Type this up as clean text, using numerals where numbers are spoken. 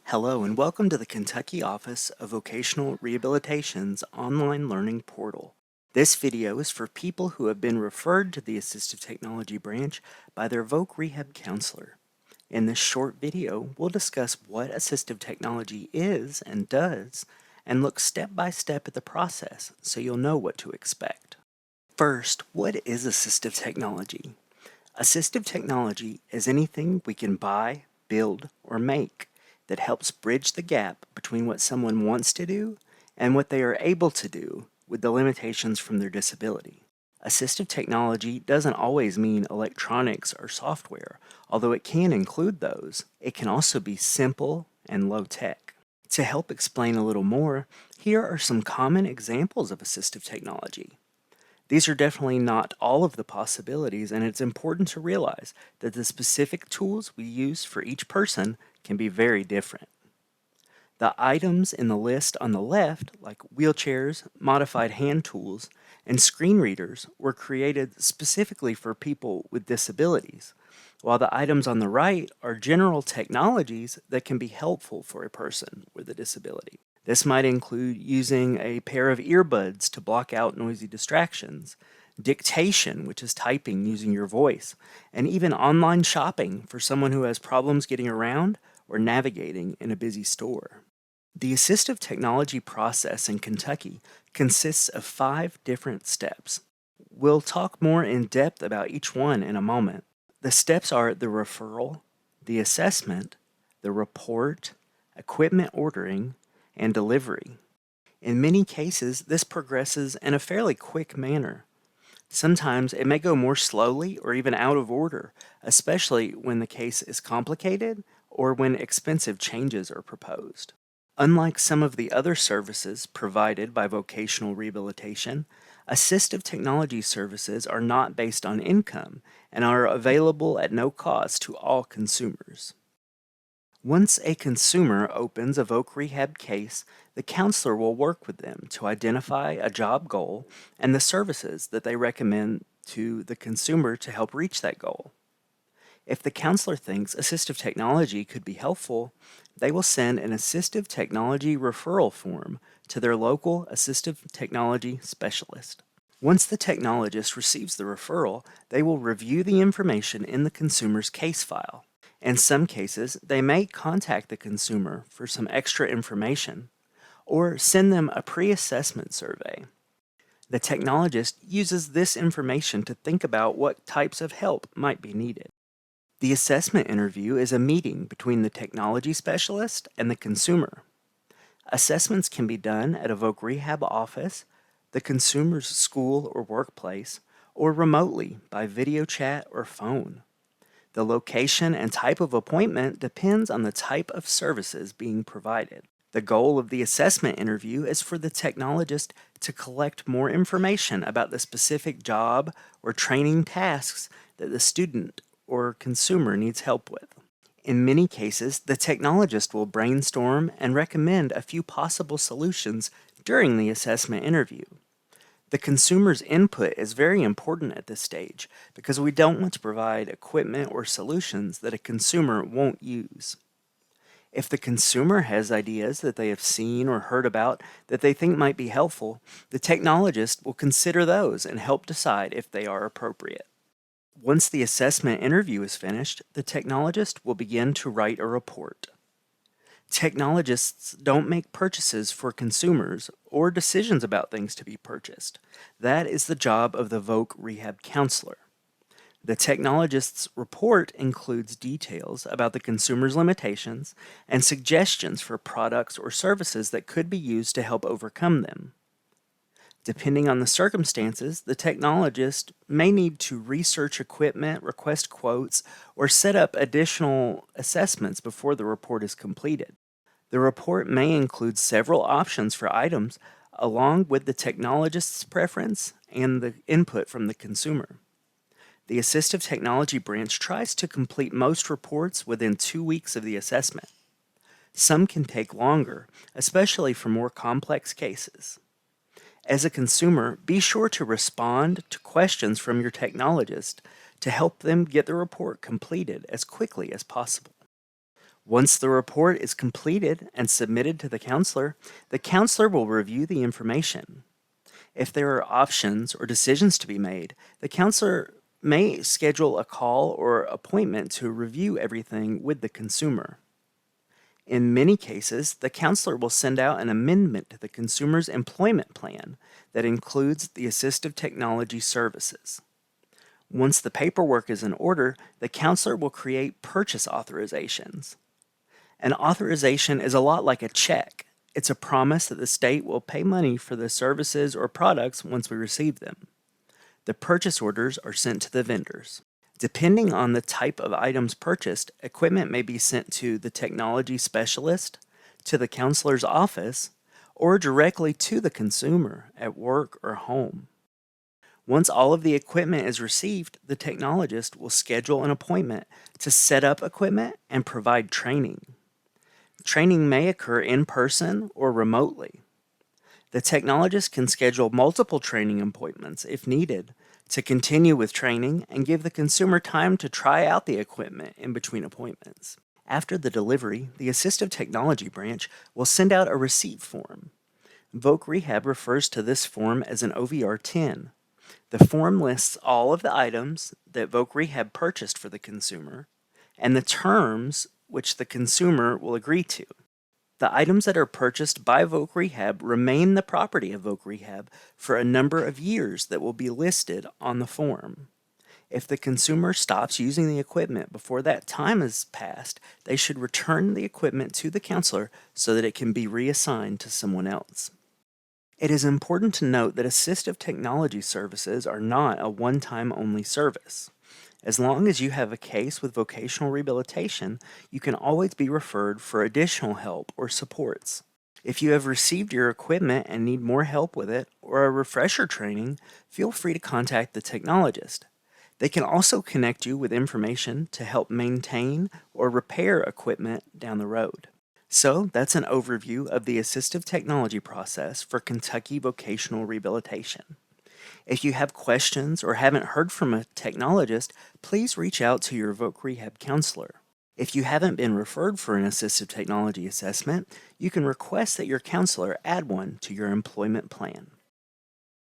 Hello and welcome to the Kentucky Office of Vocational Rehabilitation's online learning portal. This video is for people who have been referred to the Assistive Technology branch by their Voc Rehab counselor. In this short video, we'll discuss what assistive technology is and does, and look step by step at the process so you'll know what to expect. First, what is assistive technology? Assistive technology is anything we can buy, build, or make that helps bridge the gap between what someone wants to do and what they are able to do with the limitations from their disability. Assistive technology doesn't always mean electronics or software, although it can include those. It can also be simple and low tech. To help explain a little more, here are some common examples of assistive technology. These are definitely not all of the possibilities, and it's important to realize that the specific tools we use for each person can be very different. The items in the list on the left, like wheelchairs, modified hand tools, and screen readers, were created specifically for people with disabilities, while the items on the right are general technologies that can be helpful for a person with a disability. This might include using a pair of earbuds to block out noisy distractions, dictation, which is typing using your voice, and even online shopping for someone who has problems getting around or navigating in a busy store. The assistive technology process in Kentucky consists of 5 different steps. We'll talk more in depth about each one in a moment. The steps are the referral, the assessment, the report, equipment ordering, and delivery. In many cases, this progresses in a fairly quick manner. Sometimes it may go more slowly or even out of order, especially when the case is complicated or when expensive changes are proposed. Unlike some of the other services provided by vocational rehabilitation, assistive technology services are not based on income and are available at no cost to all consumers. Once a consumer opens a Voc Rehab case, the counselor will work with them to identify a job goal and the services that they recommend to the consumer to help reach that goal. If the counselor thinks assistive technology could be helpful, they will send an assistive technology referral form to their local assistive technology specialist. Once the technologist receives the referral, they will review the information in the consumer's case file. In some cases, they may contact the consumer for some extra information or send them a pre-assessment survey. The technologist uses this information to think about what types of help might be needed. The assessment interview is a meeting between the technology specialist and the consumer. Assessments can be done at a Voc Rehab office, the consumer's school or workplace, or remotely by video chat or phone. The location and type of appointment depends on the type of services being provided. The goal of the assessment interview is for the technologist to collect more information about the specific job or training tasks that the student or consumer needs help with. In many cases, the technologist will brainstorm and recommend a few possible solutions during the assessment interview. The consumer's input is very important at this stage because we don't want to provide equipment or solutions that a consumer won't use. If the consumer has ideas that they have seen or heard about that they think might be helpful, the technologist will consider those and help decide if they are appropriate. Once the assessment interview is finished, the technologist will begin to write a report. Technologists don't make purchases for consumers or decisions about things to be purchased. That is the job of the Voc Rehab counselor. The technologist's report includes details about the consumer's limitations and suggestions for products or services that could be used to help overcome them. Depending on the circumstances, the technologist may need to research equipment, request quotes, or set up additional assessments before the report is completed. The report may include several options for items along with the technologist's preference and the input from the consumer. The Assistive Technology branch tries to complete most reports within 2 weeks of the assessment. Some can take longer, especially for more complex cases. As a consumer, be sure to respond to questions from your technologist to help them get the report completed as quickly as possible. Once the report is completed and submitted to the counselor will review the information. If there are options or decisions to be made, the counselor may schedule a call or appointment to review everything with the consumer. In many cases, the counselor will send out an amendment to the consumer's employment plan that includes the assistive technology services. Once the paperwork is in order, the counselor will create purchase authorizations. An authorization is a lot like a check. It's a promise that the state will pay money for the services or products once we receive them. The purchase orders are sent to the vendors. Depending on the type of items purchased, equipment may be sent to the technology specialist, to the counselor's office, or directly to the consumer at work or home. Once all of the equipment is received, the technologist will schedule an appointment to set up equipment and provide training. Training may occur in person or remotely. The technologist can schedule multiple training appointments if needed to continue with training and give the consumer time to try out the equipment in between appointments. After the delivery, the Assistive Technology Branch will send out a receipt form. Voc Rehab refers to this form as an OVR 10. The form lists all of the items that Voc Rehab purchased for the consumer and the terms which the consumer will agree to. The items that are purchased by Voc Rehab remain the property of Voc Rehab for a number of years that will be listed on the form. If the consumer stops using the equipment before that time has passed, they should return the equipment to the counselor so that it can be reassigned to someone else. It is important to note that assistive technology services are not a one-time only service. As long as you have a case with vocational rehabilitation, you can always be referred for additional help or supports. If you have received your equipment and need more help with it or a refresher training, feel free to contact the technologist. They can also connect you with information to help maintain or repair equipment down the road. So that's an overview of the assistive technology process for Kentucky vocational rehabilitation. If you have questions or haven't heard from a technologist, please reach out to your Voc Rehab counselor. If you haven't been referred for an assistive technology assessment, you can request that your counselor add one to your employment plan.